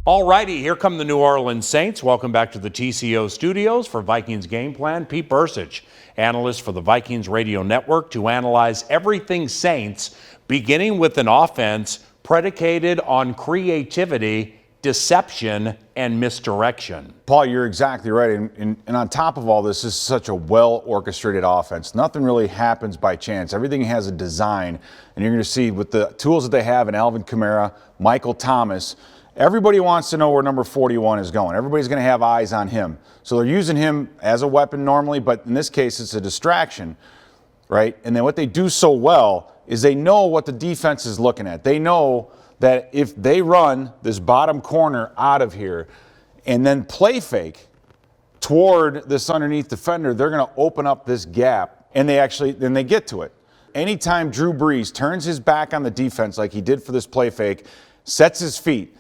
All righty, here come the New Orleans Saints. Welcome back to the TCO studios for Vikings GamePlan. Pete Bercich, analyst for the Vikings Radio Network, to analyze everything Saints, beginning with an offense predicated on creativity, deception, and misdirection. Paul, you're exactly right. And on top of all this is such a well-orchestrated offense. Nothing really happens by chance. Everything has a design. And you're going to see with the tools that they have in Alvin Kamara, Michael Thomas, everybody wants to know where number 41 is going. Everybody's going to have eyes on him. So they're using him as a weapon normally, but in this case, it's a distraction, right? And then what they do so well is they know what the defense is looking at. They know that if they run this bottom corner out of here and then play fake toward this underneath defender, they're going to open up this gap, and then they get to it. Anytime Drew Brees turns his back on the defense like he did for this play fake, sets his feet,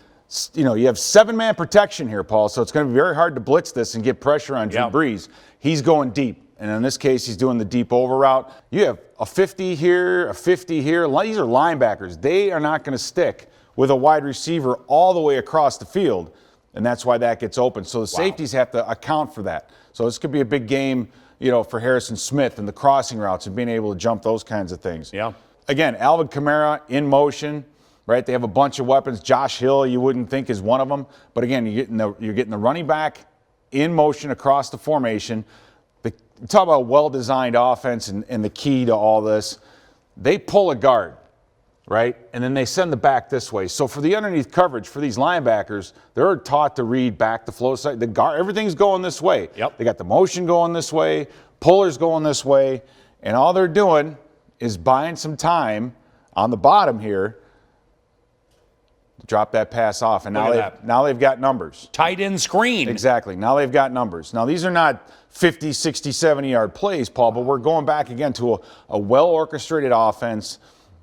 you have 7-man protection here, Paul, so it's going to be very hard to blitz this and get pressure on Drew Brees. He's going deep, and in this case, he's doing the deep over route. You have a 50 here, a 50 here. These are linebackers. They are not going to stick with a wide receiver all the way across the field, and that's why that gets open. So the safeties have to account for that. So this could be a big game, for Harrison Smith and the crossing routes and being able to jump those kinds of things. Yeah. Again, Alvin Kamara in motion. Right, they have a bunch of weapons. Josh Hill, you wouldn't think is one of them, but again, you're getting the running back in motion across the formation. Talk about a well-designed offense and the key to all this. They pull a guard, right, and then they send the back this way. So for the underneath coverage for these linebackers, they're taught to read back the flow side. The guard, everything's going this way. Yep. They got the motion going this way, pullers going this way, and all they're doing is buying some time on the bottom here. Drop that pass off, and now they've got numbers. Tight end screen. Exactly. Now they've got numbers. Now these are not 50, 60, 70-yard plays, Paul, but we're going back again to a well-orchestrated offense.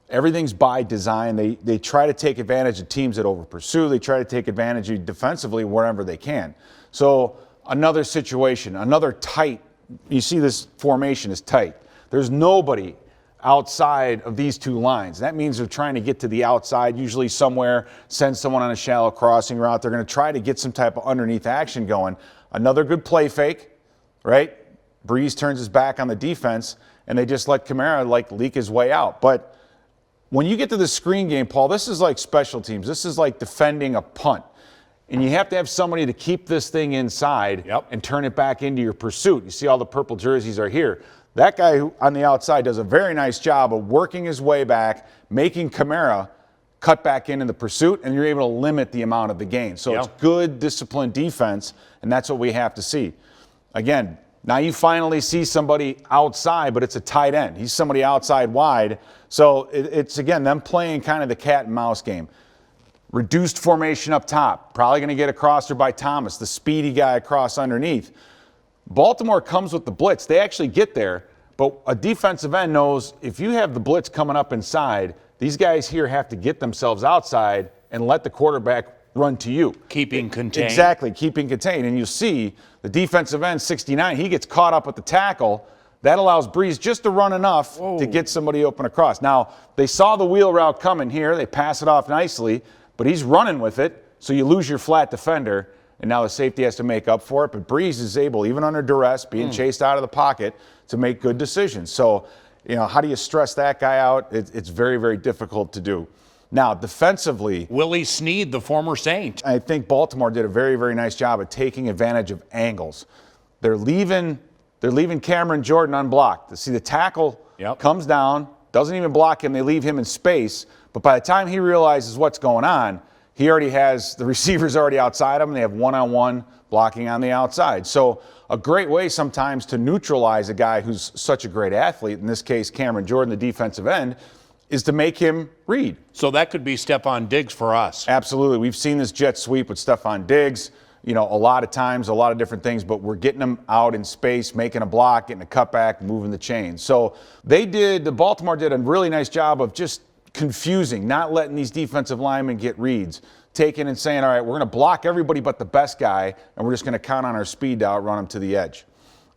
Everything's by design. They try to take advantage of teams that over-pursue. They try to take advantage of defensively wherever they can. So another situation, another tight. You see this formation is tight. There's nobody outside of these two lines. That means they're trying to get to the outside, usually somewhere, send someone on a shallow crossing route. They're going to try to get some type of underneath action going. Another good play fake, right? Brees turns his back on the defense, and they just let Kamara leak his way out. But when you get to the screen game, Paul, this is like special teams. This is like defending a punt. And you have to have somebody to keep this thing inside and turn it back into your pursuit. You see all the purple jerseys are here. That guy on the outside does a very nice job of working his way back, making Kamara cut back into the pursuit, and you're able to limit the amount of the gain. So it's good, disciplined defense, and that's what we have to see. Again, now you finally see somebody outside, but it's a tight end. He's somebody outside wide. So it's, again, them playing kind of the cat and mouse game. Reduced formation up top. Probably going to get a crosser by Thomas, the speedy guy across underneath. Baltimore comes with the blitz. They actually get there, but a defensive end knows if you have the blitz coming up inside, these guys here have to get themselves outside and let the quarterback run to you. Keeping contained. Exactly, keeping contained. And you see the defensive end, 69, he gets caught up with the tackle. That allows Brees just to run enough to get somebody open across. Now, they saw the wheel route coming here. They pass it off nicely, but he's running with it, so you lose your flat defender. And now the safety has to make up for it. But Brees is able, even under duress, being chased out of the pocket, to make good decisions. So, how do you stress that guy out? It's very, very difficult to do. Now, defensively, Willie Snead, the former Saint. I think Baltimore did a very, very nice job of taking advantage of angles. They're leaving Cameron Jordan unblocked. See, the tackle comes down, doesn't even block him. They leave him in space. But by the time he realizes what's going on, he already has the receivers already outside him. They have one-on-one blocking on the outside. So a great way sometimes to neutralize a guy who's such a great athlete, in this case Cameron Jordan, the defensive end, is to make him read. So that could be Stephon Diggs for us. Absolutely. We've seen this jet sweep with Stephon Diggs, a lot of times, a lot of different things, but we're getting them out in space, making a block, getting a cutback, moving the chains. So Baltimore did a really nice job of just confusing, not letting these defensive linemen get reads, taking and saying, all right, we're going to block everybody but the best guy, and we're just going to count on our speed to outrun him to the edge.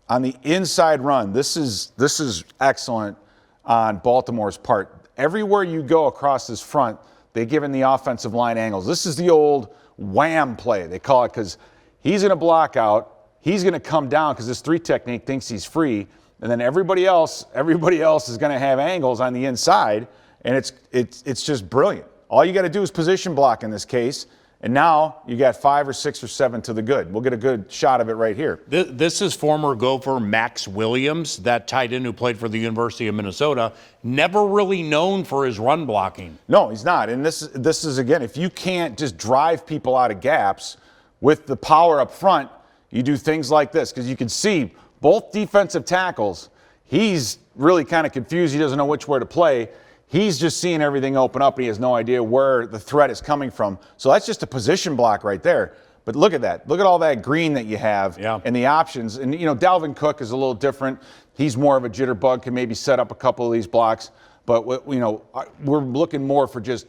On the inside run, this is excellent on Baltimore's part. Everywhere you go across this front, They're giving the offensive line angles. This is the old wham play, they call it, because he's going to block out. He's going to come down because this 3 technique thinks he's free. And then everybody else is going to have angles on the inside. And it's just brilliant. All you got to do is position block in this case. And now you got 5 or 6 or 7 to the good. We'll get a good shot of it right here. This is former Gopher Max Williams, that tight end who played for the University of Minnesota, never really known for his run blocking. No, he's not. And this is, again, if you can't just drive people out of gaps with the power up front, you do things like this. Because you can see both defensive tackles, he's really kind of confused. He doesn't know which way to play. He's just seeing everything open up, and he has no idea where the threat is coming from. So that's just a position block right there. But look at that. Look at all that green that you have and the options. And, Dalvin Cook is a little different. He's more of a jitterbug, can maybe set up a couple of these blocks. But, we're looking more for just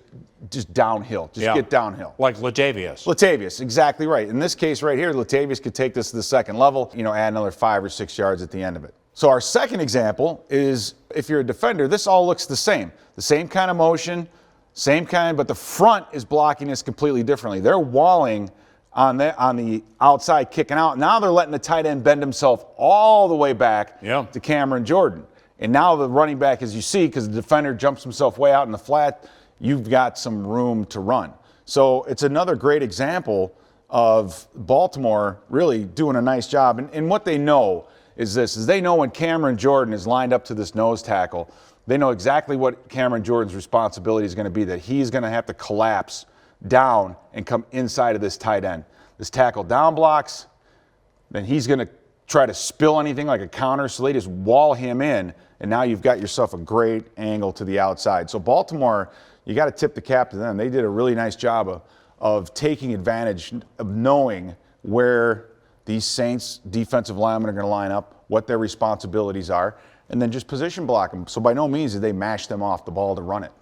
downhill. Just get downhill. Like Latavius. Latavius, exactly right. In this case right here, Latavius could take this to the second level, add another 5 or 6 yards at the end of it. So our second example is, if you're a defender, this all looks the same. The same kind of motion, same kind, but the front is blocking this completely differently. They're walling on the outside, kicking out. Now they're letting the tight end bend himself all the way back to Cameron Jordan. And now the running back, as you see, because the defender jumps himself way out in the flat, you've got some room to run. So it's another great example of Baltimore really doing a nice job. And what they know is they know when Cameron Jordan is lined up to this nose tackle, they know exactly what Cameron Jordan's responsibility is going to be, that he's going to have to collapse down and come inside of this tight end. This tackle down blocks, then he's going to try to spill anything like a counter, so they just wall him in, and now you've got yourself a great angle to the outside. So Baltimore, you got to tip the cap to them. They did a really nice job of taking advantage of knowing where these Saints defensive linemen are going to line up, what their responsibilities are, and then just position block them. So by no means did they mash them off the ball to run it.